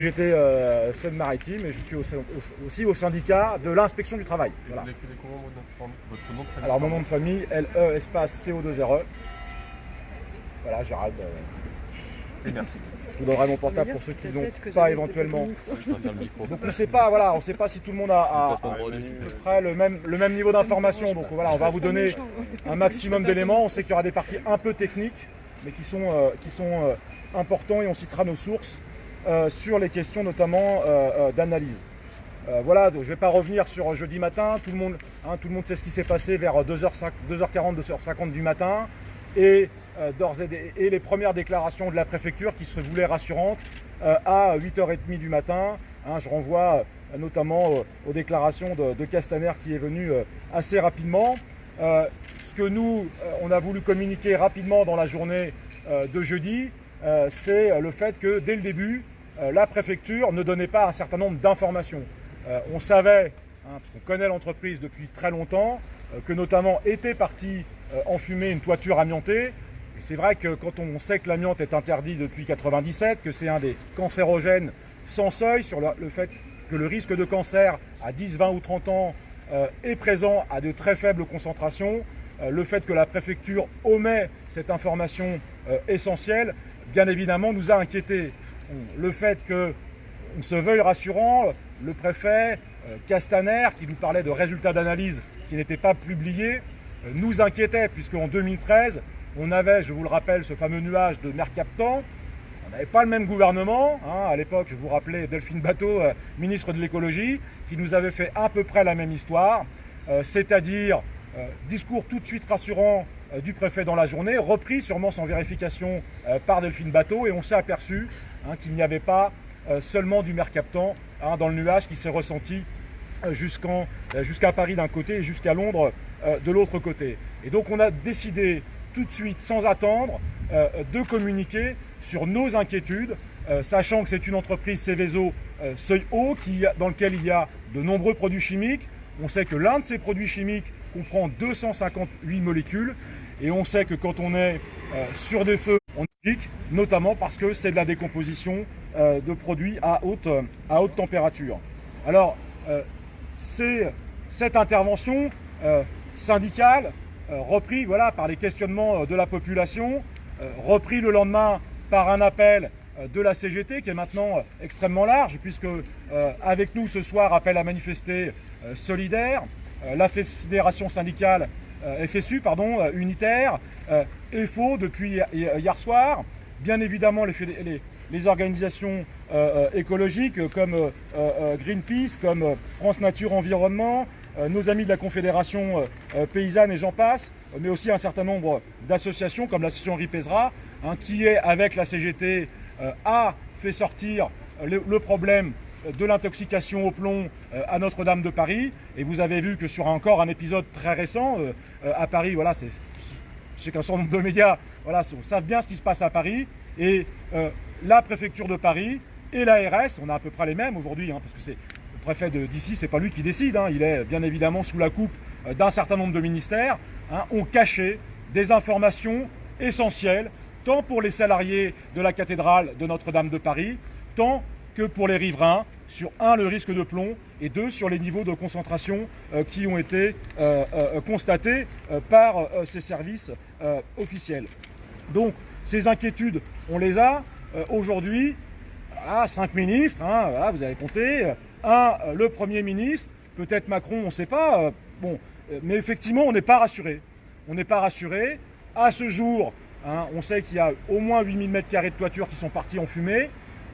J'étais Seine-Maritime et je suis aussi au syndicat de l'inspection du travail. Voilà. Vous l'écrivez comment votre nom de famille? Alors mon nom de famille, LE espace CO2RE. Voilà, j'arrête. Et merci. Je vous donnerai mon portable pour ceux qui n'ont pas éventuellement. Je vais faire le micro. Donc on ne sait pas si tout le monde a à peu près le même niveau d'information. Donc voilà, on va vous donner un maximum d'éléments. On sait qu'il y aura des parties un peu techniques, mais qui sont importants, et on citera nos sources sur les questions notamment d'analyse. Voilà, donc je ne vais pas revenir sur jeudi matin. Tout le monde sait ce qui s'est passé vers 2h40, 2h50 du matin. Et les premières déclarations de la préfecture qui se voulaient rassurantes à 8h30 du matin. Je renvoie notamment aux déclarations de Castaner qui est venu assez rapidement. Ce que nous, on a voulu communiquer rapidement dans la journée de jeudi, c'est le fait que dès le début, la préfecture ne donnait pas un certain nombre d'informations. On savait, parce qu'on connaît l'entreprise depuis très longtemps, que notamment était partie en fumée une toiture amiantée. Et c'est vrai que quand on sait que l'amiante est interdit depuis 1997, que c'est un des cancérogènes sans seuil, sur le fait que le risque de cancer à 10, 20 ou 30 ans est présent à de très faibles concentrations, le fait que la préfecture omet cette information essentielle, bien évidemment, nous a inquiétés. Le fait qu'on se veuille rassurant, le préfet Castaner, qui nous parlait de résultats d'analyse qui n'étaient pas publiés, nous inquiétait, puisqu'en 2013, on avait, je vous le rappelle, ce fameux nuage de Mercaptan. On n'avait pas le même gouvernement. À l'époque, je vous rappelais Delphine Batho, ministre de l'écologie, qui nous avait fait à peu près la même histoire, c'est-à-dire discours tout de suite rassurant du préfet dans la journée, repris sûrement sans vérification par Delphine Batho, et on s'est aperçu qu'il n'y avait pas seulement du Mercaptan dans le nuage qui s'est ressenti jusqu'à Paris d'un côté et jusqu'à Londres de l'autre côté. Et donc on a décidé tout de suite, sans attendre, de communiquer sur nos inquiétudes, sachant que c'est une entreprise Seveso seuil haut dans lequel il y a de nombreux produits chimiques. On sait que l'un de ces produits chimiques comprend 258 molécules, et on sait que quand on est sur des feux, on pique, notamment parce que c'est de la décomposition de produits à haute température. Alors, c'est cette intervention syndicale, repris par les questionnements de la population, repris le lendemain par un appel de la CGT qui est maintenant extrêmement large, puisque avec nous ce soir appelle à manifester Solidaire, la fédération syndicale FSU unitaire, EFO depuis hier soir, bien évidemment les organisations écologiques comme Greenpeace, comme France Nature Environnement, nos amis de la Confédération paysanne et j'en passe, mais aussi un certain nombre d'associations comme l'association Ripesra, qui est avec la CGT a fait sortir le problème de l'intoxication au plomb à Notre-Dame de Paris. Et vous avez vu que sur encore un épisode très récent à Paris, je sais qu'un certain nombre de médias savent bien ce qui se passe à Paris. Et la préfecture de Paris et l'ARS, on a à peu près les mêmes aujourd'hui, parce que c'est le préfet d'ici, c'est pas lui qui décide, il est bien évidemment sous la coupe d'un certain nombre de ministères, ont caché des informations essentielles, tant pour les salariés de la cathédrale de Notre-Dame de Paris, tant que pour les riverains, sur le risque de plomb, et 2, sur les niveaux de concentration qui ont été constatés par ces services officiels. Donc, ces inquiétudes, on les a aujourd'hui. 5 ministres, vous avez compté. Le Premier ministre, peut-être Macron, on ne sait pas. Mais effectivement, on n'est pas rassuré. On n'est pas rassuré. À ce jour, on sait qu'il y a au moins 8000 m² de toiture qui sont partis en fumée.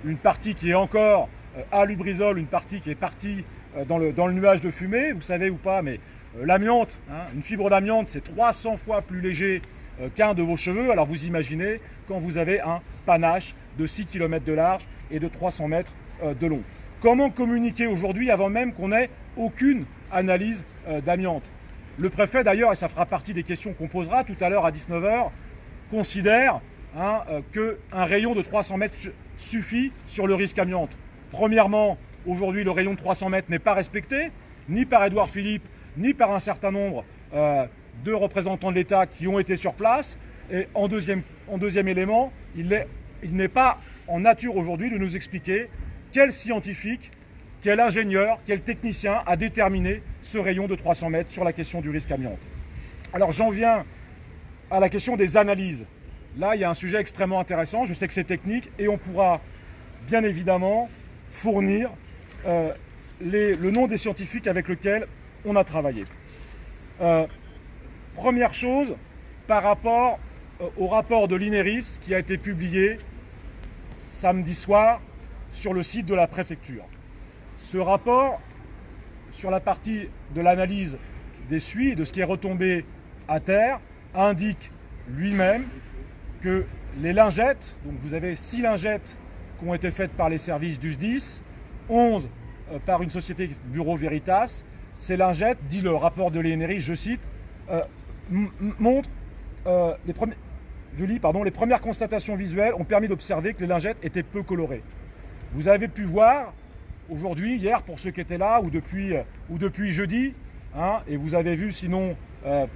Une partie qui est encore à Lubrizol, une partie qui est partie dans le nuage de fumée. Vous savez ou pas, mais l'amiante, une fibre d'amiante, c'est 300 fois plus léger qu'un de vos cheveux. Alors vous imaginez quand vous avez un panache de 6 km de large et de 300 mètres de long. Comment communiquer aujourd'hui avant même qu'on ait aucune analyse d'amiante? Le préfet d'ailleurs, et ça fera partie des questions qu'on posera tout à l'heure à 19h, considère qu'un rayon de 300 mètres suffit sur le risque amiante. Premièrement, aujourd'hui le rayon de 300 mètres n'est pas respecté, ni par Édouard Philippe, ni par un certain nombre de représentants de l'État qui ont été sur place. Et en deuxième élément, il n'est pas en nature aujourd'hui de nous expliquer quel scientifique, quel ingénieur, quel technicien a déterminé ce rayon de 300 mètres sur la question du risque amiante. Alors j'en viens à la question des analyses. Là, il y a un sujet extrêmement intéressant, je sais que c'est technique, et on pourra bien évidemment fournir le nom des scientifiques avec lesquels on a travaillé. Première chose, par rapport au rapport de l'INERIS qui a été publié samedi soir sur le site de la préfecture. Ce rapport, sur la partie de l'analyse des suies et de ce qui est retombé à terre, indique lui-même que les lingettes, donc vous avez 6 lingettes qui ont été faites par les services du SDIS, 11 par une société Bureau Veritas. Ces lingettes, dit le rapport de l'INERIS, je cite, montrent les premières constatations visuelles ont permis d'observer que les lingettes étaient peu colorées. Vous avez pu voir aujourd'hui, hier, pour ceux qui étaient là, ou depuis jeudi, hein, et vous avez vu sinon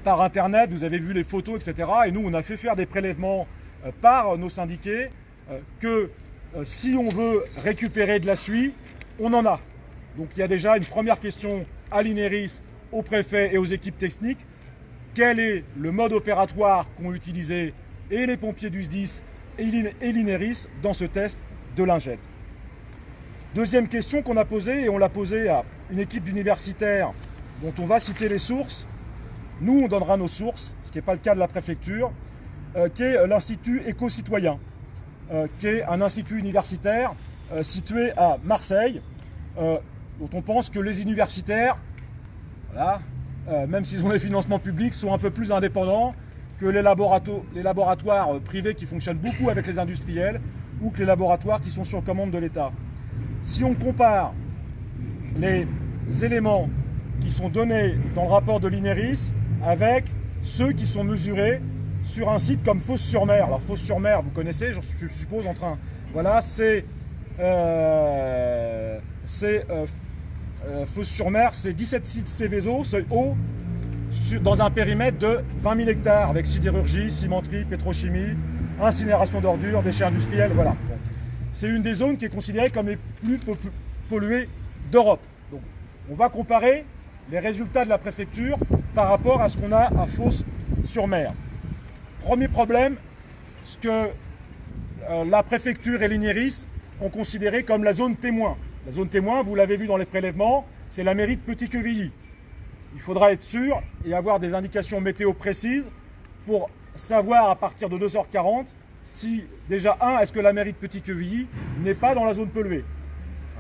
par internet, vous avez vu les photos, etc. Et nous, on a fait faire des prélèvements par nos syndiqués que si on veut récupérer de la suie, on en a. Donc il y a déjà une première question à l'INERIS, au préfet et aux équipes techniques. Quel est le mode opératoire qu'ont utilisé et les pompiers du SDIS et l'INERIS dans ce test de lingettes? Deuxième question qu'on a posée, et on l'a posée à une équipe d'universitaires dont on va citer les sources. Nous, on donnera nos sources, ce qui n'est pas le cas de la préfecture, qui est l'Institut Éco-Citoyen, qui est un institut universitaire situé à Marseille, dont on pense que les universitaires, voilà, même s'ils ont des financements publics, sont un peu plus indépendants que les laboratoires privés qui fonctionnent beaucoup avec les industriels ou que les laboratoires qui sont sur commande de l'État. Si on compare les éléments qui sont donnés dans le rapport de l'INERIS avec ceux qui sont mesurés sur un site comme Fos-sur-Mer. Alors Fos-sur-Mer, vous connaissez, je suppose, en train. Voilà, c'est Fos-sur-Mer, c'est 17 sites Céveso, seuil haut, dans un périmètre de 20 000 hectares, avec sidérurgie, cimenterie, pétrochimie, incinération d'ordures, déchets industriels, voilà. Bon. C'est une des zones qui est considérée comme les plus polluées d'Europe. Donc, on va comparer les résultats de la préfecture par rapport à ce qu'on a à Fos-sur-Mer. Premier problème, ce que la préfecture et l'INERIS ont considéré comme la zone témoin. La zone témoin, vous l'avez vu dans les prélèvements, c'est la mairie de Petit-Quevilly. Il faudra être sûr et avoir des indications météo précises pour savoir à partir de 2h40 si, déjà, est-ce que la mairie de Petit-Quevilly n'est pas dans la zone polluée.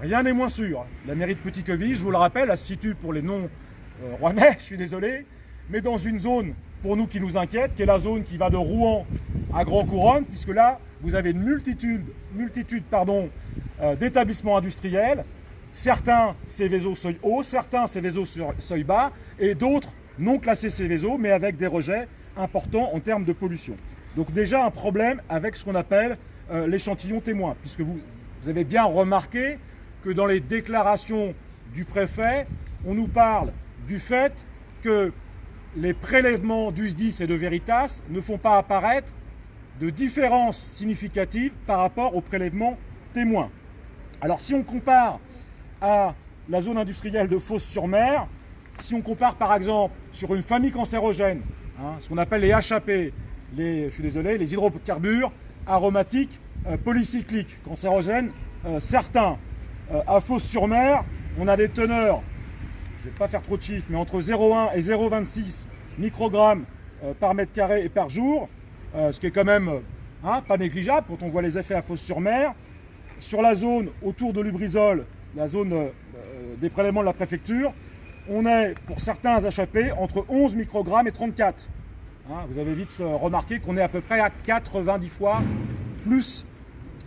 Rien n'est moins sûr. La mairie de Petit-Quevilly, je vous le rappelle, elle se situe pour les non-rouennais, je suis désolé, mais dans une zone, pour nous, qui nous inquiète, qui est la zone qui va de Rouen à Grand Couronne, puisque là, vous avez une multitude d'établissements industriels, certains Céveso seuil haut, certains Céveso seuil bas, et d'autres non classés Céveso, mais avec des rejets importants en termes de pollution. Donc déjà un problème avec ce qu'on appelle l'échantillon témoin, puisque vous avez bien remarqué que dans les déclarations du préfet, on nous parle du fait que les prélèvements du SDIS et de Veritas ne font pas apparaître de différences significatives par rapport aux prélèvements témoins. Alors si on compare à la zone industrielle de Fos-sur-Mer, si on compare par exemple sur une famille cancérogène, ce qu'on appelle les HAP, les hydrocarbures aromatiques polycycliques, cancérogènes, certains. À Fos-sur-Mer, on a des teneurs, je ne vais pas faire trop de chiffres, mais entre 0,1 et 0,26 microgrammes par mètre carré et par jour, ce qui est quand même pas négligeable quand on voit les effets à Fos-sur-Mer. Sur la zone autour de Lubrizol, la zone des prélèvements de la préfecture, on est pour certains HAP entre 11 microgrammes et 34. Vous avez vite remarqué qu'on est à peu près à 90 fois plus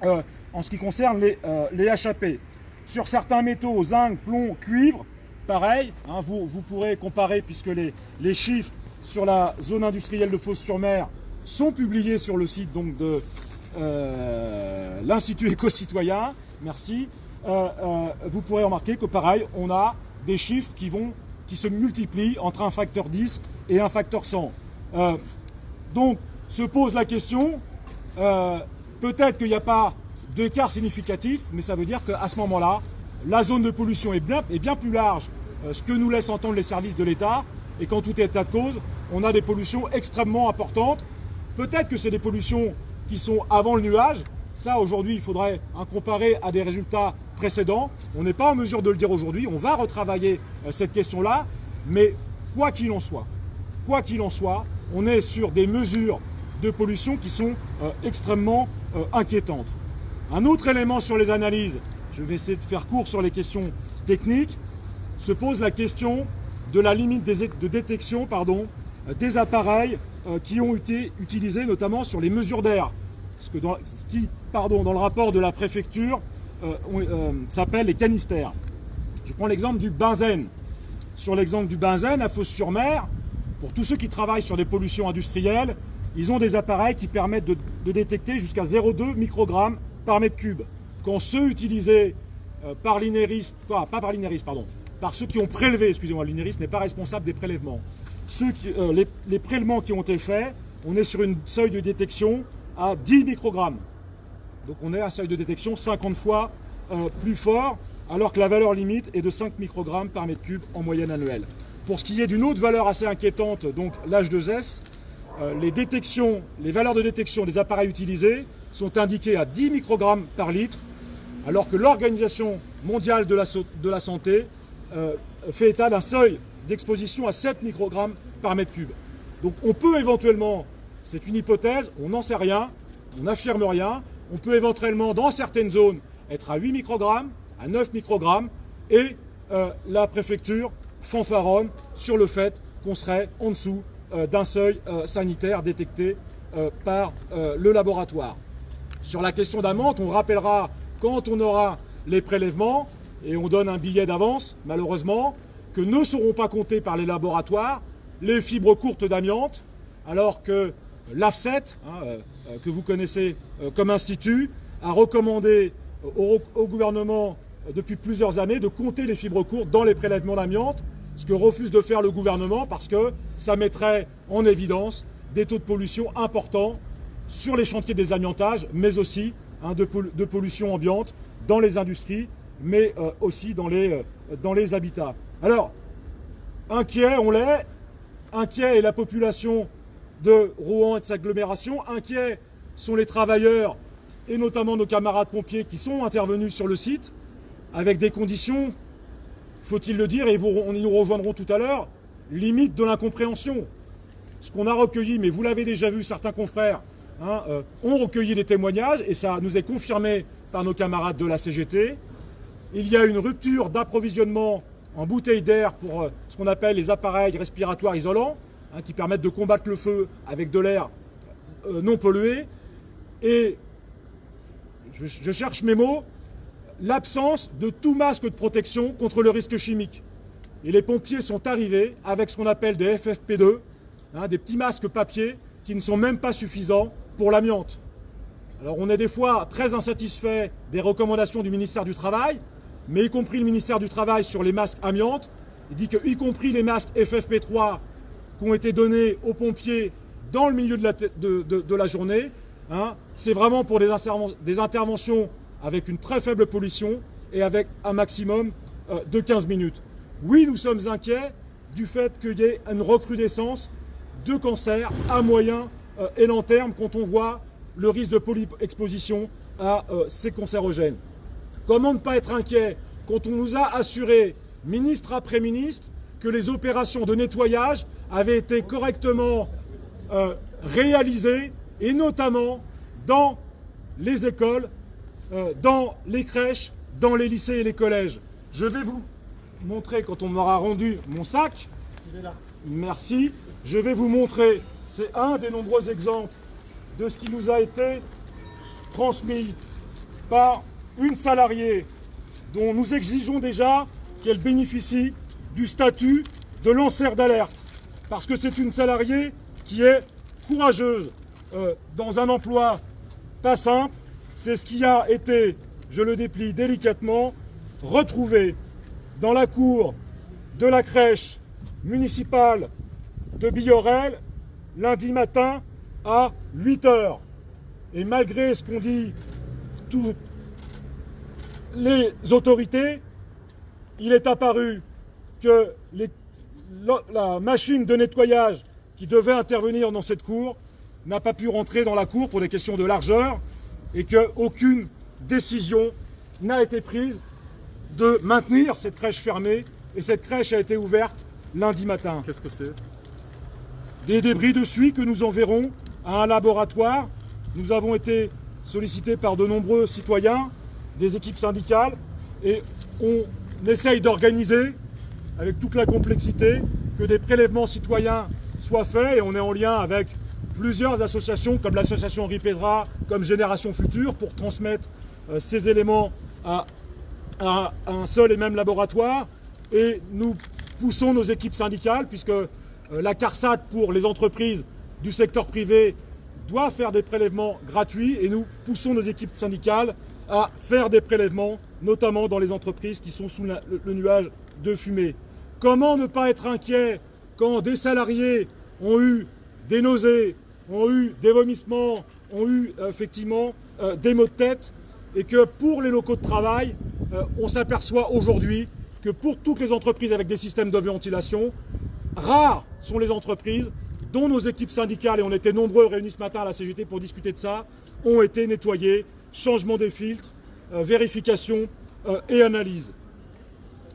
en ce qui concerne les HAP. Sur certains métaux, zinc, plomb, cuivre, pareil, vous pourrez comparer puisque les chiffres sur la zone industrielle de Fos-sur-Mer sont publiés sur le site donc, de l'Institut Éco-Citoyen. Merci. Vous pourrez remarquer que pareil, on a des chiffres qui se multiplient entre un facteur 10 et un facteur 100. Donc, se pose la question, peut-être qu'il n'y a pas d'écart significatif, mais ça veut dire qu'à ce moment-là, la zone de pollution est bien plus large, ce que nous laissent entendre les services de l'État, et qu'en tout état de cause, on a des pollutions extrêmement importantes. Peut-être que c'est des pollutions qui sont avant le nuage. Ça, aujourd'hui, il faudrait comparer à des résultats précédents. On n'est pas en mesure de le dire aujourd'hui. On va retravailler cette question-là. Mais quoi qu'il en soit, on est sur des mesures de pollution qui sont extrêmement inquiétantes. Un autre élément sur les analyses, je vais essayer de faire court sur les questions techniques, se pose la question de la limite de détection des appareils qui ont été utilisés notamment sur les mesures d'air. Ce qui, dans le rapport de la préfecture, s'appelle les canistères. Je prends l'exemple du benzène. Sur l'exemple du benzène, à Fos-sur-Mer, pour tous ceux qui travaillent sur des pollutions industrielles, ils ont des appareils qui permettent de détecter jusqu'à 0,2 microgrammes par mètre cube. Quand ceux utilisés par l'INERIS, par ceux qui ont prélevé, excusez-moi, l'INERIS n'est pas responsable des prélèvements. Les prélèvements qui ont été faits, on est sur une seuil de détection à 10 microgrammes. Donc on est à un seuil de détection 50 fois plus fort, alors que la valeur limite est de 5 microgrammes par mètre cube en moyenne annuelle. Pour ce qui est d'une autre valeur assez inquiétante, donc l'H2S, les valeurs de détection des appareils utilisés sont indiquées à 10 microgrammes par litre, alors que l'Organisation mondiale de la santé fait état d'un seuil d'exposition à 7 microgrammes par mètre cube. Donc on peut éventuellement, c'est une hypothèse, on n'en sait rien, on n'affirme rien, on peut éventuellement dans certaines zones être à 8 microgrammes, à 9 microgrammes, et la préfecture fanfaronne sur le fait qu'on serait en dessous d'un seuil sanitaire détecté par le laboratoire. Sur la question d'amiante, on rappellera quand on aura les prélèvements, et on donne un billet d'avance, malheureusement, que ne seront pas comptés par les laboratoires les fibres courtes d'amiante, alors que l'AFSET, que vous connaissez comme institut, a recommandé au gouvernement depuis plusieurs années de compter les fibres courtes dans les prélèvements d'amiante, ce que refuse de faire le gouvernement parce que ça mettrait en évidence des taux de pollution importants sur les chantiers des amiantages, mais aussi de pollution ambiante dans les industries, mais aussi dans les habitats. Alors, inquiet, on l'est. Inquiet est la population de Rouen et de sa agglomération. Inquiets sont les travailleurs et notamment nos camarades pompiers qui sont intervenus sur le site avec des conditions, faut-il le dire, et ils nous rejoindront tout à l'heure, limite de l'incompréhension. Ce qu'on a recueilli, mais vous l'avez déjà vu, certains confrères ont recueilli des témoignages et ça nous est confirmé par nos camarades de la CGT. Il y a une rupture d'approvisionnement en bouteilles d'air pour ce qu'on appelle les appareils respiratoires isolants, qui permettent de combattre le feu avec de l'air non pollué. Et je cherche mes mots, l'absence de tout masque de protection contre le risque chimique. Et les pompiers sont arrivés avec ce qu'on appelle des FFP2, des petits masques papier qui ne sont même pas suffisants pour l'amiante. Alors on est des fois très insatisfait des recommandations du ministère du Travail, mais y compris le ministère du Travail sur les masques amiante, il dit que y compris les masques FFP3 qui ont été donnés aux pompiers dans le milieu de la journée, c'est vraiment pour des interventions avec une très faible pollution et avec un maximum de 15 minutes. Oui, nous sommes inquiets du fait qu'il y ait une recrudescence de cancers à moyen et long terme quand on voit le risque de polyexposition à ces cancérogènes. Comment ne pas être inquiet quand on nous a assuré, ministre après ministre, que les opérations de nettoyage avaient été correctement réalisées, et notamment dans les écoles, dans les crèches, dans les lycées et les collèges. Je vais vous montrer, quand on m'aura rendu mon sac, merci, je vais vous montrer, c'est un des nombreux exemples de ce qui nous a été transmis par une salariée dont nous exigeons déjà qu'elle bénéficie du statut de lanceur d'alerte. Parce que c'est une salariée qui est courageuse dans un emploi pas simple. C'est ce qui a été, je le déplie délicatement, retrouvé dans la cour de la crèche municipale de Billorel lundi matin à 8 h. Et malgré ce qu'on dit toutes les autorités, il est apparu que la machine de nettoyage qui devait intervenir dans cette cour n'a pas pu rentrer dans la cour pour des questions de largeur et qu'aucune décision n'a été prise de maintenir cette crèche fermée. Et cette crèche a été ouverte lundi matin. Qu'est-ce que c'est? Des débris de suie que nous enverrons à un laboratoire. Nous avons été sollicités par de nombreux citoyens, des équipes syndicales, et on essaye d'organiser, avec toute la complexité, que des prélèvements citoyens soient faits, et on est en lien avec plusieurs associations, comme l'association Henri Pézra, comme Génération Future, pour transmettre ces éléments à un seul et même laboratoire. Et nous poussons nos équipes syndicales, puisque la CARSAT pour les entreprises du secteur privé doit faire des prélèvements gratuits, et nous poussons nos équipes syndicales à faire des prélèvements, notamment dans les entreprises qui sont sous le nuage de fumée. Comment ne pas être inquiet quand des salariés ont eu des nausées, ont eu des vomissements, ont eu effectivement des maux de tête, et que pour les locaux de travail, on s'aperçoit aujourd'hui que pour toutes les entreprises avec des systèmes de ventilation, rares sont les entreprises dont nos équipes syndicales, et on était nombreux réunis ce matin à la CGT pour discuter de ça, ont été nettoyées, changement des filtres, vérification et analyse.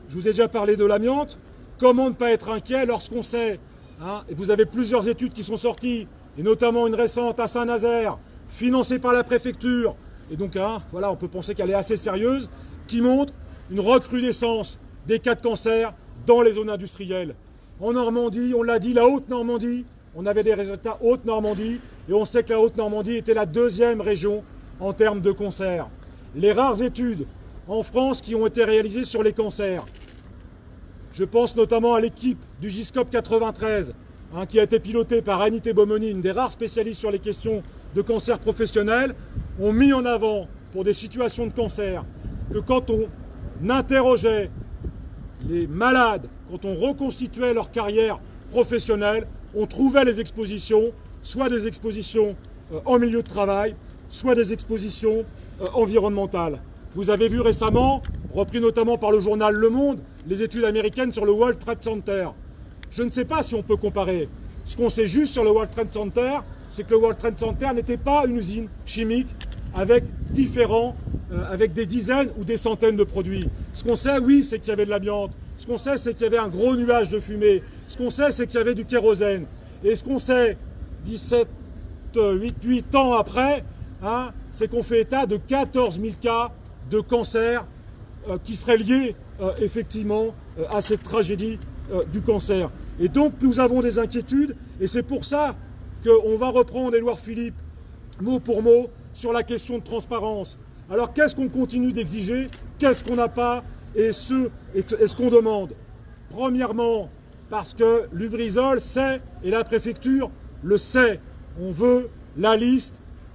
Je vous ai déjà parlé de l'amiante. Comment ne pas être inquiet lorsqu'on sait, et vous avez plusieurs études qui sont sorties, et notamment une récente à Saint-Nazaire, financée par la préfecture, et donc voilà, on peut penser qu'elle est assez sérieuse, qui montre une recrudescence des cas de cancer dans les zones industrielles. En Normandie, on l'a dit, la Haute-Normandie, on avait des résultats Haute-Normandie, et on sait que la Haute-Normandie était la deuxième région en termes de cancer. Les rares études en France qui ont été réalisées sur les cancers, je pense notamment à l'équipe du GISCOP 93, qui a été pilotée par Anité Bomoni, une des rares spécialistes sur les questions de cancer professionnel, ont mis en avant, pour des situations de cancer, que quand on interrogeait les malades, quand on reconstituait leur carrière professionnelle, on trouvait les expositions, soit des expositions en milieu de travail, soit des expositions environnementales. Vous avez vu récemment, repris notamment par le journal Le Monde, les études américaines sur le World Trade Center. Je ne sais pas si on peut comparer. Ce qu'on sait juste sur le World Trade Center, c'est que le World Trade Center n'était pas une usine chimique avec avec des dizaines ou des centaines de produits. Ce qu'on sait, oui, c'est qu'il y avait de l'amiante. Ce qu'on sait, c'est qu'il y avait un gros nuage de fumée. Ce qu'on sait, c'est qu'il y avait du kérosène. Et ce qu'on sait, 8 ans après, c'est qu'on fait état de 14 000 cas de cancer qui seraient liés effectivement à cette tragédie du cancer. Et donc nous avons des inquiétudes, et c'est pour ça qu'on va reprendre Édouard Philippe mot pour mot sur la question de transparence. Alors qu'est-ce qu'on continue d'exiger? Qu'est-ce qu'on n'a pas? Et ce qu'on demande? Premièrement, parce que Lubrizol sait, et la préfecture le sait, on veut la liste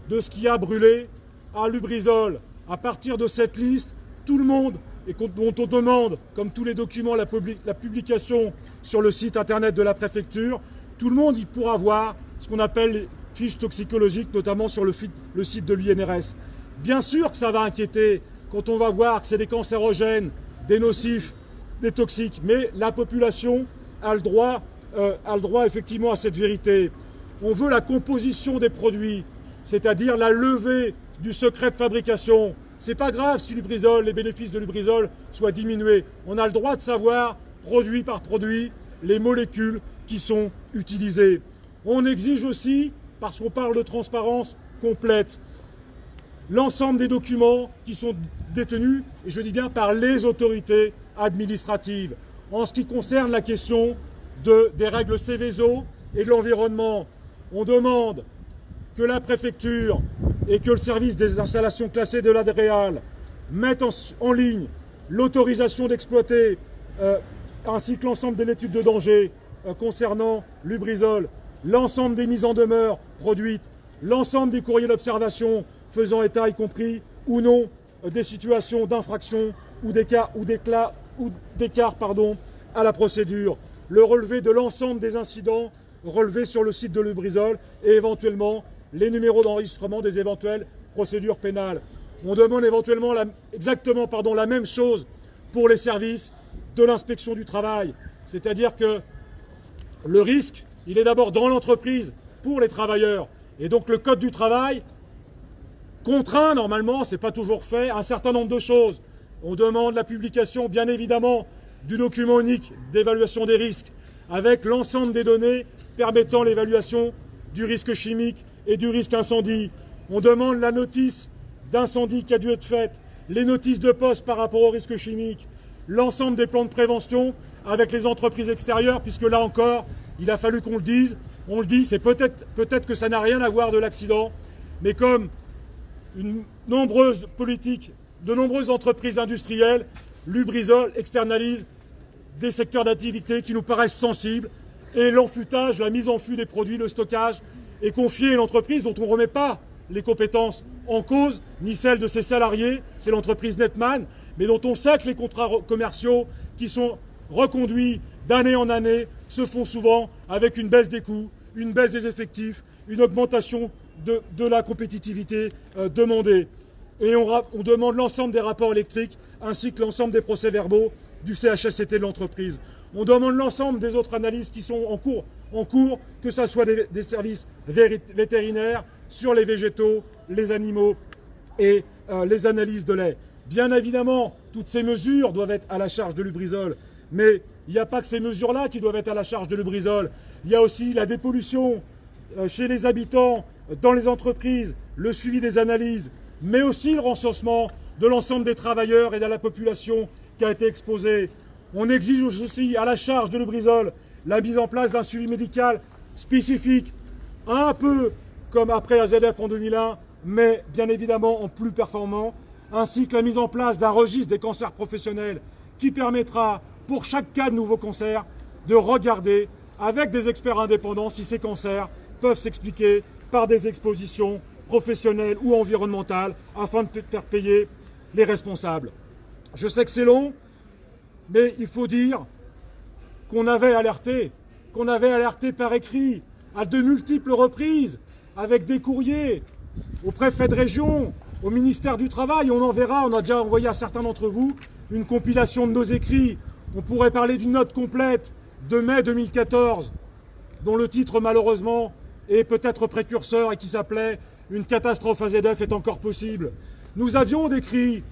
de ce qui a brûlé à Lubrizol. À partir de cette liste, tout le monde, et dont on demande, comme tous les documents, la publication sur le site internet de la préfecture, tout le monde y pourra voir ce qu'on appelle les fiches toxicologiques, notamment sur le site de l'INRS. Bien sûr que ça va inquiéter quand on va voir que c'est des cancérogènes, des nocifs, des toxiques, mais la population a le droit effectivement à cette vérité. On veut la composition des produits, c'est-à-dire la levée du secret de fabrication. C'est pas grave si Lubrizol, les bénéfices de Lubrizol soient diminués. On a le droit de savoir, produit par produit, les molécules qui sont utilisées. On exige aussi, parce qu'on parle de transparence complète, l'ensemble des documents qui sont détenus, et je dis bien par les autorités administratives. En ce qui concerne la question des règles Seveso et de l'environnement, on demande que la préfecture et que le service des installations classées de l'ADREAL mettent en ligne l'autorisation d'exploiter ainsi que l'ensemble de l'étude de danger concernant Lubrizol, l'ensemble des mises en demeure produites, l'ensemble des courriers d'observation faisant état, y compris ou non, des situations d'infraction ou d'écart à la procédure, le relevé de l'ensemble des incidents relevés sur le site de Lubrizol et éventuellement les numéros d'enregistrement des éventuelles procédures pénales. On demande éventuellement exactement la même chose pour les services de l'inspection du travail. C'est-à-dire que le risque, il est d'abord dans l'entreprise pour les travailleurs. Et donc le Code du travail contraint, normalement, ce n'est pas toujours fait, un certain nombre de choses. On demande la publication, bien évidemment, du document unique d'évaluation des risques, avec l'ensemble des données permettant l'évaluation du risque chimique et du risque incendie. On demande la notice d'incendie qui a dû être faite, les notices de poste par rapport au risque chimique, l'ensemble des plans de prévention avec les entreprises extérieures, puisque là encore, il a fallu qu'on le dise. On le dit, c'est peut-être que ça n'a rien à voir de l'accident, mais comme de nombreuses entreprises industrielles, Lubrizol externalise des secteurs d'activité qui nous paraissent sensibles, et l'enfûtage, la mise en fût des produits, le stockage, est confié à une entreprise dont on ne remet pas les compétences en cause, ni celles de ses salariés, c'est l'entreprise Netman, mais dont on sait que les contrats commerciaux qui sont reconduits d'année en année se font souvent avec une baisse des coûts, une baisse des effectifs, une augmentation de la compétitivité demandée. Et on demande l'ensemble des rapports électriques ainsi que l'ensemble des procès-verbaux du CHSCT de l'entreprise. On demande l'ensemble des autres analyses qui sont en cours, que ce soit des services vétérinaires sur les végétaux, les animaux et les analyses de lait. Bien évidemment, toutes ces mesures doivent être à la charge de Lubrizol, mais il n'y a pas que ces mesures-là qui doivent être à la charge de Lubrizol. Il y a aussi la dépollution chez les habitants, dans les entreprises, le suivi des analyses, mais aussi le renforcement de l'ensemble des travailleurs et de la population qui a été exposée. On exige aussi à la charge de Lubrizol la mise en place d'un suivi médical spécifique, un peu comme après AZF en 2001, mais bien évidemment en plus performant, ainsi que la mise en place d'un registre des cancers professionnels qui permettra, pour chaque cas de nouveau cancer, de regarder avec des experts indépendants si ces cancers peuvent s'expliquer par des expositions professionnelles ou environnementales afin de faire payer les responsables. Je sais que c'est long, mais il faut dire qu'on avait alerté par écrit à de multiples reprises, avec des courriers au préfet de région, au ministère du Travail. On enverra, on a déjà envoyé à certains d'entre vous une compilation de nos écrits. On pourrait parler d'une note complète de mai 2014, dont le titre malheureusement est peut-être précurseur et qui s'appelait « Une catastrophe AZF est encore possible ». Nous avions décrit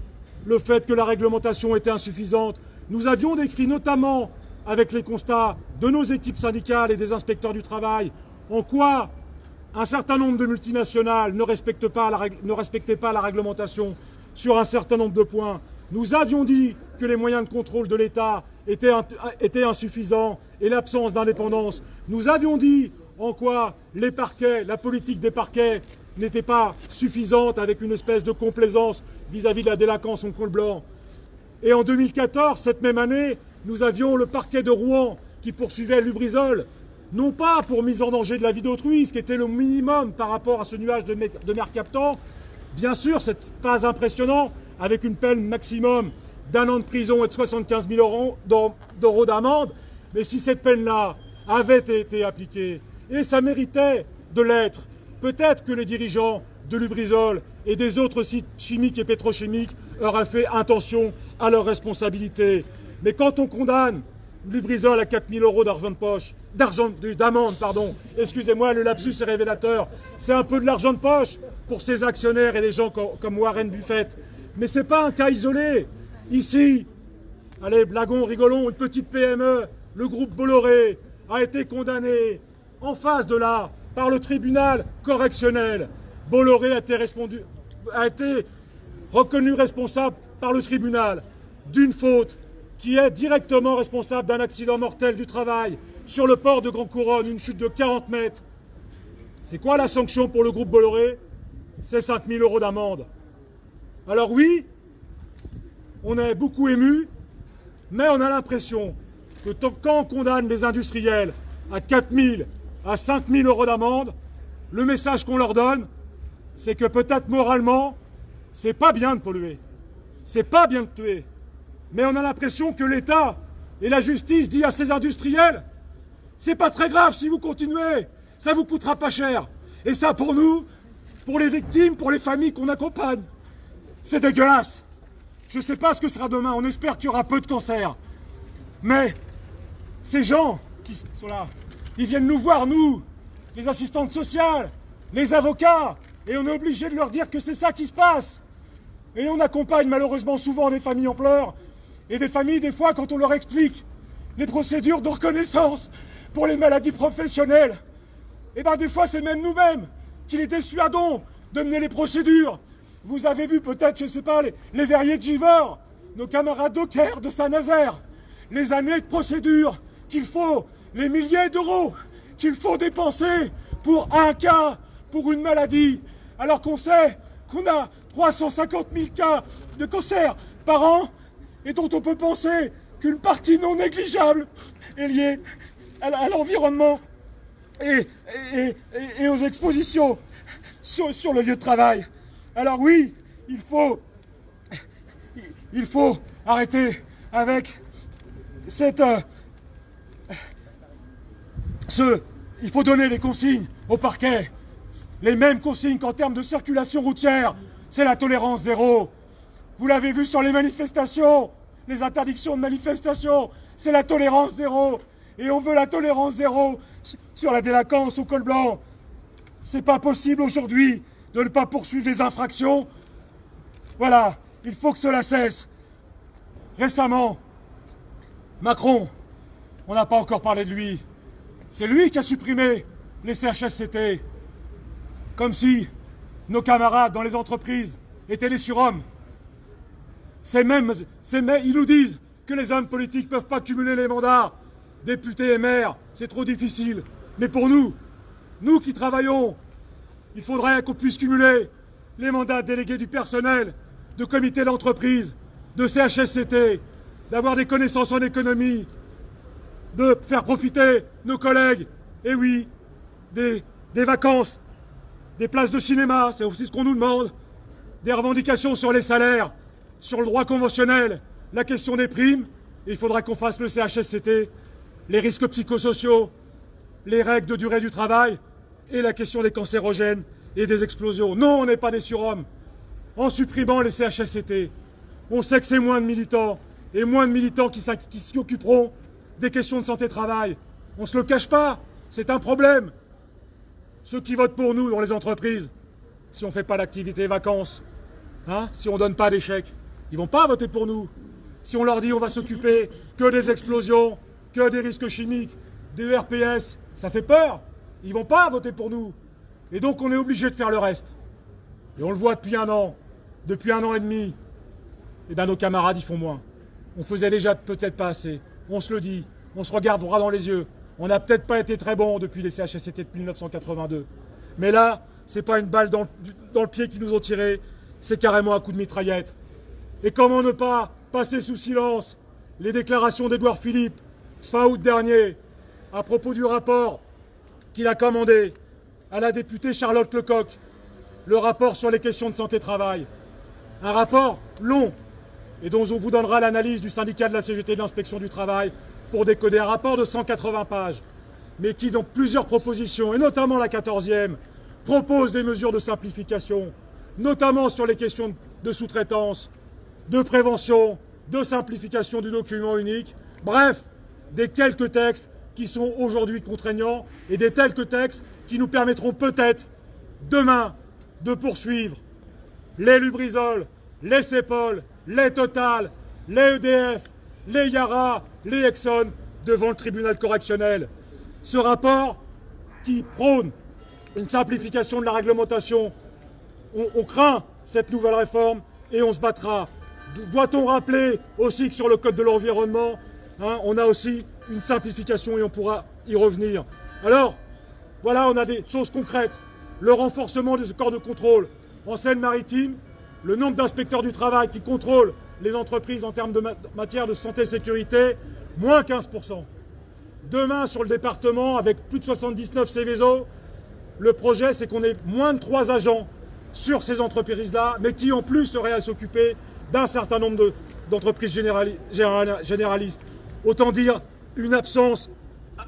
le fait que la réglementation était insuffisante. Nous avions décrit notamment avec les constats de nos équipes syndicales et des inspecteurs du travail en quoi un certain nombre de multinationales ne respectaient pas la réglementation sur un certain nombre de points. Nous avions dit que les moyens de contrôle de l'État étaient insuffisants et l'absence d'indépendance. Nous avions dit en quoi les parquets, la politique des parquets n'était pas suffisante avec une espèce de complaisance vis-à-vis de la délinquance en col blanc. Et en 2014, cette même année, nous avions le parquet de Rouen qui poursuivait Lubrizol, non pas pour mise en danger de la vie d'autrui, ce qui était le minimum par rapport à ce nuage de mer captant. Bien sûr, c'est pas impressionnant, avec une peine maximum d'1 an de prison et de 75 000 d'euros d'amende, mais si cette peine-là avait été appliquée, et ça méritait de l'être, peut-être que les dirigeants de Lubrizol et des autres sites chimiques et pétrochimiques auraient fait attention à leurs responsabilités. Mais quand on condamne Lubrizol à 4 000 euros d'amende, excusez-moi, le lapsus est révélateur, c'est un peu de l'argent de poche pour ces actionnaires et des gens comme Warren Buffett. Mais ce n'est pas un cas isolé. Ici, allez, blaguons, rigolons, une petite PME, le groupe Bolloré, a été condamné en face de là par le tribunal correctionnel. Bolloré a été reconnu responsable par le tribunal d'une faute qui est directement responsable d'un accident mortel du travail sur le port de Grand Couronne, une chute de 40 mètres. C'est quoi la sanction pour le groupe Bolloré? C'est 5 000 euros d'amende. Alors oui, on est beaucoup ému, mais on a l'impression que quand on condamne les industriels à 4 000, à 5 000 euros d'amende, le message qu'on leur donne, c'est que peut-être moralement, c'est pas bien de polluer, c'est pas bien de tuer. Mais on a l'impression que l'État et la justice disent à ces industriels, c'est pas très grave si vous continuez, ça vous coûtera pas cher. Et ça pour nous, pour les victimes, pour les familles qu'on accompagne, C'est dégueulasse. Je ne sais pas ce que sera demain, on espère qu'il y aura peu de cancers. Mais ces gens qui sont là, ils viennent nous voir, nous, les assistantes sociales, les avocats, et on est obligé de leur dire que c'est ça qui se passe. Et on accompagne malheureusement souvent des familles en pleurs, et des familles, des fois, quand on leur explique les procédures de reconnaissance pour les maladies professionnelles, et bien des fois c'est même nous-mêmes qui les dissuadons de mener les procédures. Vous avez vu peut-être, je ne sais pas, les verriers de Givors, nos camarades dockers de Saint-Nazaire, les années de procédure qu'il faut, les milliers d'euros qu'il faut dépenser pour un cas, pour une maladie, alors qu'on sait qu'on a 350 000 cas de cancer par an et dont on peut penser qu'une partie non négligeable est liée à l'environnement et aux expositions sur le lieu de travail. Alors oui, il faut arrêter avec il faut donner les consignes au parquet, les mêmes consignes qu'en termes de circulation routière, c'est la tolérance zéro. Vous l'avez vu sur les manifestations, les interdictions de manifestation, c'est la tolérance zéro. Et on veut la tolérance zéro sur la délinquance au col blanc. C'est pas possible aujourd'hui de ne pas poursuivre les infractions. Voilà, il faut que cela cesse. Récemment, Macron, on n'a pas encore parlé de lui. C'est lui qui a supprimé les CHSCT. Comme si nos camarades dans les entreprises étaient des surhommes. Ils nous disent que les hommes politiques ne peuvent pas cumuler les mandats. Députés et maires, c'est trop difficile. Mais pour nous qui travaillons, il faudrait qu'on puisse cumuler les mandats de délégués du personnel, de comités d'entreprise, de CHSCT, d'avoir des connaissances en économie, de faire profiter nos collègues, et oui, des vacances, des places de cinéma, c'est aussi ce qu'on nous demande, des revendications sur les salaires, sur le droit conventionnel, la question des primes, et il faudra qu'on fasse le CHSCT, les risques psychosociaux, les règles de durée du travail, et la question des cancérogènes et des explosions. Non, on n'est pas des surhommes. En supprimant les CHSCT, on sait que c'est moins de militants, et moins de militants qui s'occuperont des questions de santé-travail. On ne se le cache pas, c'est un problème. Ceux qui votent pour nous dans les entreprises, si on ne fait pas d'activité vacances, si on ne donne pas des chèques, ils ne vont pas voter pour nous. Si on leur dit on va s'occuper que des explosions, que des risques chimiques, des RPS, ça fait peur. Ils ne vont pas voter pour nous. Et donc on est obligé de faire le reste. Et on le voit depuis un an et demi. Et bien nos camarades, ils font moins. On faisait déjà peut-être pas assez. On se le dit, on se regarde droit dans les yeux. On n'a peut-être pas été très bon depuis les CHSCT depuis 1982. Mais là, c'est pas une balle dans le pied qu'ils nous ont tiré, c'est carrément un coup de mitraillette. Et comment ne pas passer sous silence les déclarations d'Édouard Philippe, fin août dernier, à propos du rapport qu'il a commandé à la députée Charlotte Lecocq, le rapport sur les questions de santé-travail. Un rapport long, et dont on vous donnera l'analyse du syndicat de la CGT de l'inspection du travail pour décoder un rapport de 180 pages, mais qui, dans plusieurs propositions, et notamment la 14e, propose des mesures de simplification, notamment sur les questions de sous-traitance, de prévention, de simplification du document unique, bref, des quelques textes qui sont aujourd'hui contraignants et des quelques textes qui nous permettront peut-être, demain, de poursuivre les Lubrizol, les Cepol, les Total, les EDF, les Yara, les Exxon devant le tribunal correctionnel. Ce rapport qui prône une simplification de la réglementation, on craint cette nouvelle réforme et on se battra. Doit-on rappeler aussi que sur le code de l'environnement, on a aussi une simplification et on pourra y revenir. Alors, voilà, on a des choses concrètes. Le renforcement des corps de contrôle en Seine-Maritime, le nombre d'inspecteurs du travail qui contrôlent les entreprises en termes de matière de santé et sécurité, moins 15%. Demain, sur le département, avec plus de 79 Céveso, le projet, c'est qu'on ait moins de 3 agents sur ces entreprises-là, mais qui en plus seraient à s'occuper d'un certain nombre d'entreprises généralistes. Autant dire une absence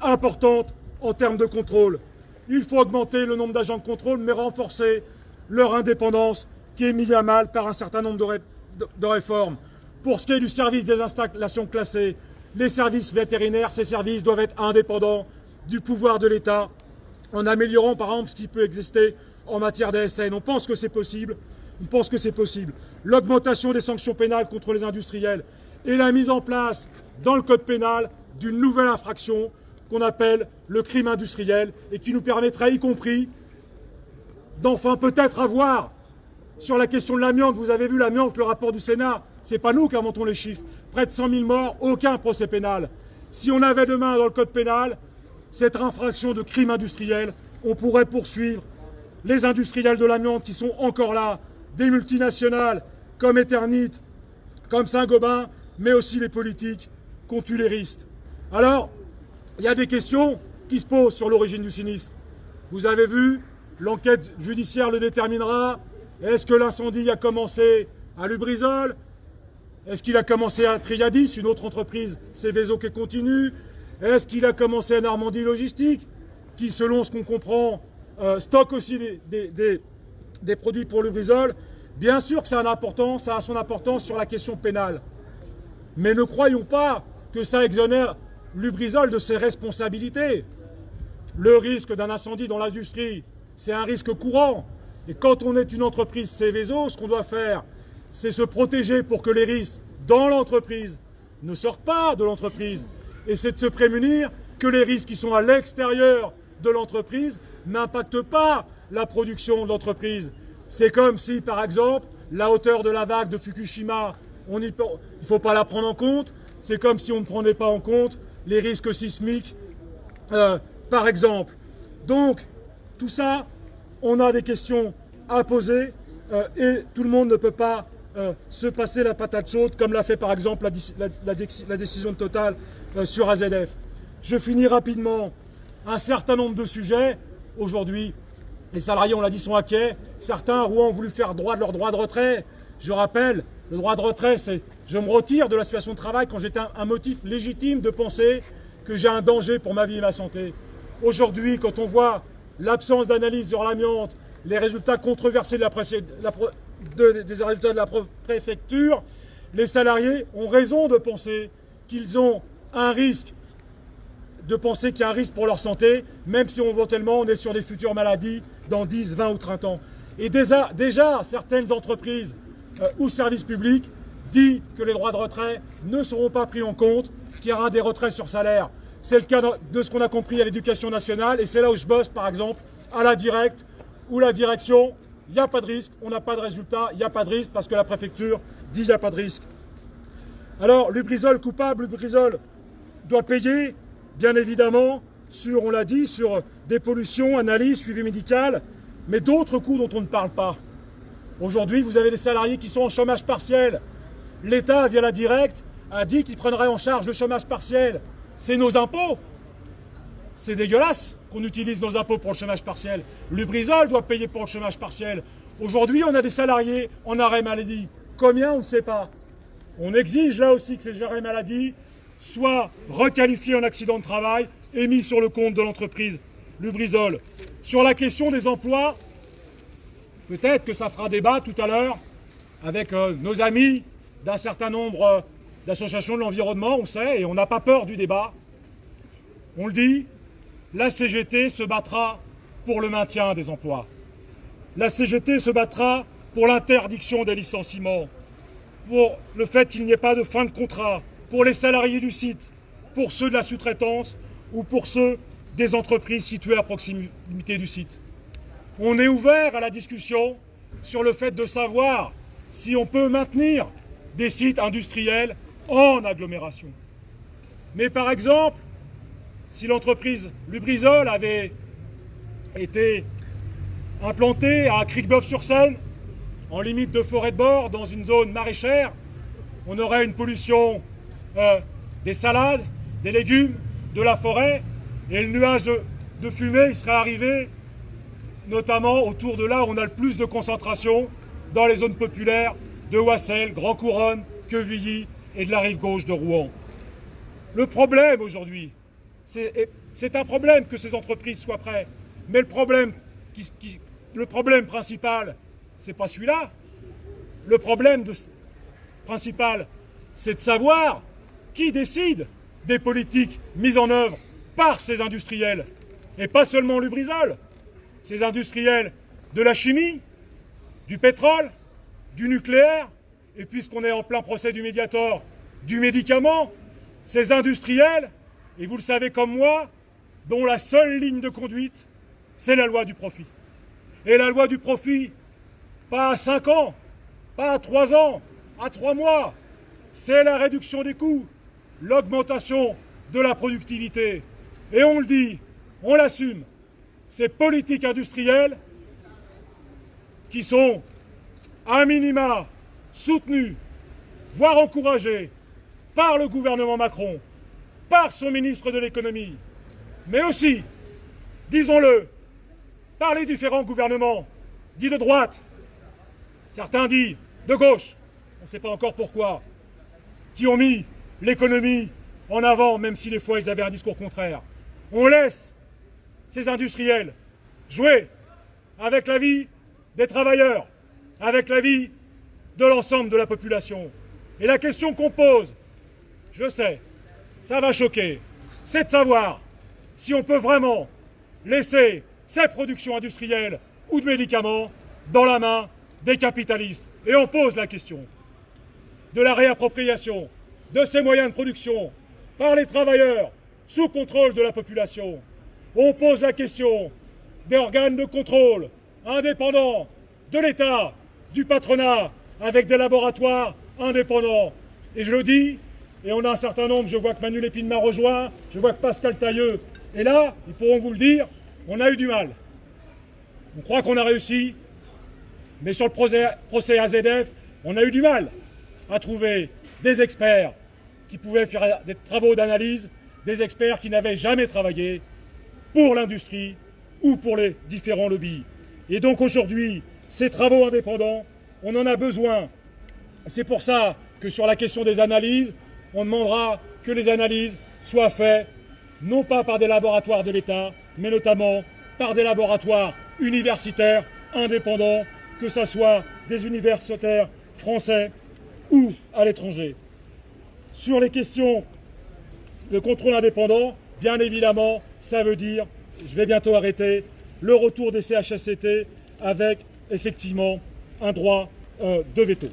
importante en termes de contrôle. Il faut augmenter le nombre d'agents de contrôle, mais renforcer leur indépendance qui est mis à mal par un certain nombre de réformes. Pour ce qui est du service des installations classées, les services vétérinaires, ces services doivent être indépendants du pouvoir de l'État, en améliorant par exemple ce qui peut exister en matière d'ASN. On pense que c'est possible. On pense que c'est possible. L'augmentation des sanctions pénales contre les industriels et la mise en place dans le code pénal d'une nouvelle infraction qu'on appelle le crime industriel et qui nous permettrait, y compris, d'enfin peut-être avoir sur la question de l'amiante. Vous avez vu l'amiante, le rapport du Sénat, c'est pas nous qui inventons les chiffres. Près de 100 000 morts, aucun procès pénal. Si on avait demain dans le code pénal cette infraction de crime industriel, on pourrait poursuivre les industriels de l'amiante qui sont encore là, des multinationales comme Eternit, comme Saint-Gobain, mais aussi les politiques qui ont tué les risques. Alors, il y a des questions qui se posent sur l'origine du sinistre. Vous avez vu, l'enquête judiciaire le déterminera. Est-ce que l'incendie a commencé à Lubrizol? Est-ce qu'il a commencé à Triadis, une autre entreprise, Céveso, qui continue? Est-ce qu'il a commencé à Normandie Logistique, qui, selon ce qu'on comprend, stocke aussi des produits pour Lubrizol? Bien sûr que ça a son importance sur la question pénale. Mais ne croyons pas que ça exonère Lubrizol de ses responsabilités. Le risque d'un incendie dans l'industrie, c'est un risque courant. Et quand on est une entreprise Céveso, ce qu'on doit faire, c'est se protéger pour que les risques dans l'entreprise ne sortent pas de l'entreprise. Et c'est de se prémunir que les risques qui sont à l'extérieur de l'entreprise n'impactent pas la production de l'entreprise. C'est comme si, par exemple, la hauteur de la vague de Fukushima, il ne faut pas la prendre en compte. C'est comme si on ne prenait pas en compte les risques sismiques, par exemple. Donc, tout ça, on a des questions à poser et tout le monde ne peut pas se passer la patate chaude, comme l'a fait par exemple la décision de Total sur AZF. Je finis rapidement. Un certain nombre de sujets, aujourd'hui, les salariés, on l'a dit, sont inquiets. Certains à Rouen ont voulu faire droit de leur droit de retrait. Je rappelle, le droit de retrait, c'est je me retire de la situation de travail quand j'ai un motif légitime de penser que j'ai un danger pour ma vie et ma santé. Aujourd'hui, quand on voit l'absence d'analyse sur l'amiante, les résultats controversés des résultats de la préfecture, les salariés ont raison de penser qu'ils ont un risque, de penser qu'il y a un risque pour leur santé, même si éventuellement on est sur des futures maladies dans 10, 20 ou 30 ans. Et déjà certaines entreprises ou services publics disent que les droits de retrait ne seront pas pris en compte, qu'il y aura des retraits sur salaire. C'est le cas de ce qu'on a compris à l'Éducation nationale, et c'est là où je bosse, par exemple, à la Directe, où la direction, il n'y a pas de risque, on n'a pas de résultat, il n'y a pas de risque, parce que la préfecture dit qu'il n'y a pas de risque. Alors, Lubrizol coupable, Lubrizol doit payer, bien évidemment, on l'a dit, sur des pollutions, analyses, suivi médical, mais d'autres coûts dont on ne parle pas. Aujourd'hui, vous avez des salariés qui sont en chômage partiel. L'État, via la Directe, a dit qu'il prendrait en charge le chômage partiel. C'est nos impôts. C'est dégueulasse qu'on utilise nos impôts pour le chômage partiel. Lubrizol doit payer pour le chômage partiel. Aujourd'hui, on a des salariés en arrêt maladie. Combien, on ne sait pas. On exige là aussi que ces arrêts maladie soient requalifiés en accident de travail et mis sur le compte de l'entreprise Lubrizol. Sur la question des emplois, peut-être que ça fera débat tout à l'heure avec nos amis d'un certain nombre d'associations de l'environnement, on sait, et on n'a pas peur du débat. On le dit, la CGT se battra pour le maintien des emplois. La CGT se battra pour l'interdiction des licenciements, pour le fait qu'il n'y ait pas de fin de contrat, pour les salariés du site, pour ceux de la sous-traitance ou pour ceux des entreprises situées à proximité du site. On est ouvert à la discussion sur le fait de savoir si on peut maintenir des sites industriels en agglomération. Mais par exemple, si l'entreprise Lubrizol avait été implantée à Cricboeuf-sur-Seine, en limite de forêt de bord, dans une zone maraîchère, on aurait une pollution des salades, des légumes, de la forêt, et le nuage de fumée il serait arrivé notamment autour de là où on a le plus de concentration, dans les zones populaires de Oissel, Grand Couronne, Quevilly et de la rive gauche de Rouen. Le problème aujourd'hui, c'est un problème que ces entreprises soient prêtes, mais le problème principal, c'est pas celui-là. le problème principal, c'est de savoir qui décide des politiques mises en œuvre par ces industriels. Et pas seulement Lubrizol, ces industriels de la chimie, du pétrole, du nucléaire, et puisqu'on est en plein procès du Mediator, du médicament, ces industriels, et vous le savez comme moi, dont la seule ligne de conduite, c'est la loi du profit. Et la loi du profit, pas à 5 ans, pas à 3 ans, à 3 mois, c'est la réduction des coûts, l'augmentation de la productivité. Et on le dit, on l'assume, ces politiques industrielles qui sont à minima soutenues, voire encouragées par le gouvernement Macron, par son ministre de l'économie, mais aussi, disons-le, par les différents gouvernements dits de droite, certains dits de gauche, on ne sait pas encore pourquoi, qui ont mis l'économie en avant, même si des fois ils avaient un discours contraire. On laisse ces industriels jouer avec la vie des travailleurs, avec la vie de l'ensemble de la population. Et la question qu'on pose, je sais, ça va choquer, c'est de savoir si on peut vraiment laisser ces productions industrielles ou de médicaments dans la main des capitalistes. Et on pose la question de la réappropriation de ces moyens de production par les travailleurs sous contrôle de la population. On pose la question des organes de contrôle indépendants de l'État, du patronat, avec des laboratoires indépendants. Et je le dis, et on a un certain nombre, je vois que Manu Lépine m'a rejoint, je vois que Pascal Tailleux est là, ils pourront vous le dire, on a eu du mal. On croit qu'on a réussi, mais sur le procès AZF, on a eu du mal à trouver des experts qui pouvaient faire des travaux d'analyse, des experts qui n'avaient jamais travaillé pour l'industrie ou pour les différents lobbies. Et donc aujourd'hui, ces travaux indépendants, on en a besoin. C'est pour ça que sur la question des analyses, on demandera que les analyses soient faites non pas par des laboratoires de l'État, mais notamment par des laboratoires universitaires indépendants, que ce soit des universitaires français ou à l'étranger. Sur les questions de contrôle indépendant, bien évidemment, ça veut dire, je vais bientôt arrêter, le retour des CHSCT avec effectivement un droit de veto.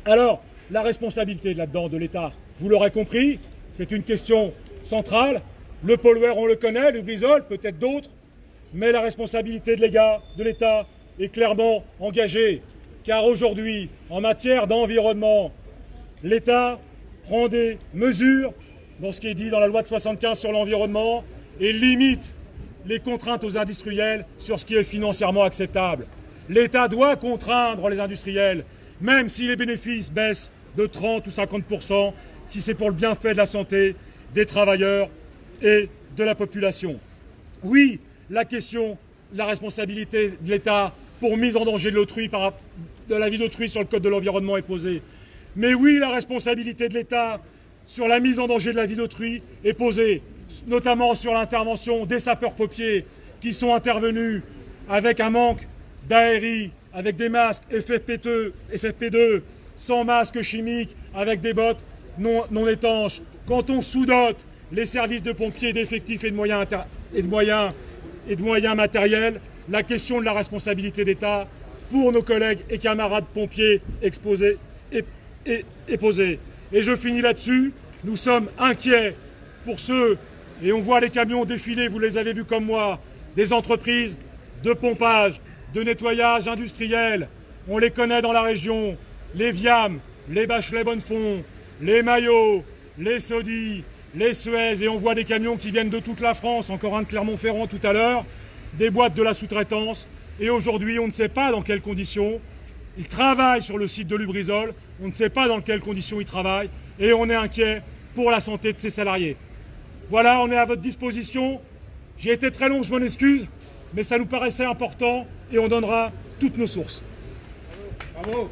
Alors, la responsabilité là-dedans de l'État, vous l'aurez compris, c'est une question centrale. Le pollueur, on le connaît, le Lubrizol, peut-être d'autres, mais la responsabilité de l'État est clairement engagée, car aujourd'hui, en matière d'environnement, l'État prend des mesures dans ce qui est dit dans la loi de 75 sur l'environnement et limite les contraintes aux industriels sur ce qui est financièrement acceptable. L'État doit contraindre les industriels, même si les bénéfices baissent de 30 ou 50%, si c'est pour le bienfait de la santé des travailleurs et de la population. Oui, la question, la responsabilité de l'État pour mise en danger de l'autrui, de la vie d'autrui sur le code de l'environnement est posée. Mais oui, la responsabilité de l'État sur la mise en danger de la vie d'autrui est posée, notamment sur l'intervention des sapeurs-pompiers qui sont intervenus avec un manque d'ARI, avec des masques FFP2, sans masques chimiques, avec des bottes non étanches. Quand on sous-dote les services de pompiers d'effectifs et de moyens matériels, la question de la responsabilité d'État pour nos collègues et camarades pompiers exposés est posée. Et je finis là-dessus, nous sommes inquiets pour ceux, et on voit les camions défiler, vous les avez vus comme moi, des entreprises de pompage, de nettoyage industriel, on les connaît dans la région, les Viam, les Bachelet-Bonnefond, les Maillot, les Sodi, les Suez, et on voit des camions qui viennent de toute la France, encore un de Clermont-Ferrand tout à l'heure, des boîtes de la sous-traitance, et aujourd'hui on ne sait pas dans quelles conditions ils travaillent sur le site de Lubrizol, on ne sait pas dans quelles conditions ils travaillent, et on est inquiet pour la santé de ces salariés. Voilà, on est à votre disposition. J'ai été très long, je m'en excuse, mais ça nous paraissait important, et on donnera toutes nos sources. Bravo.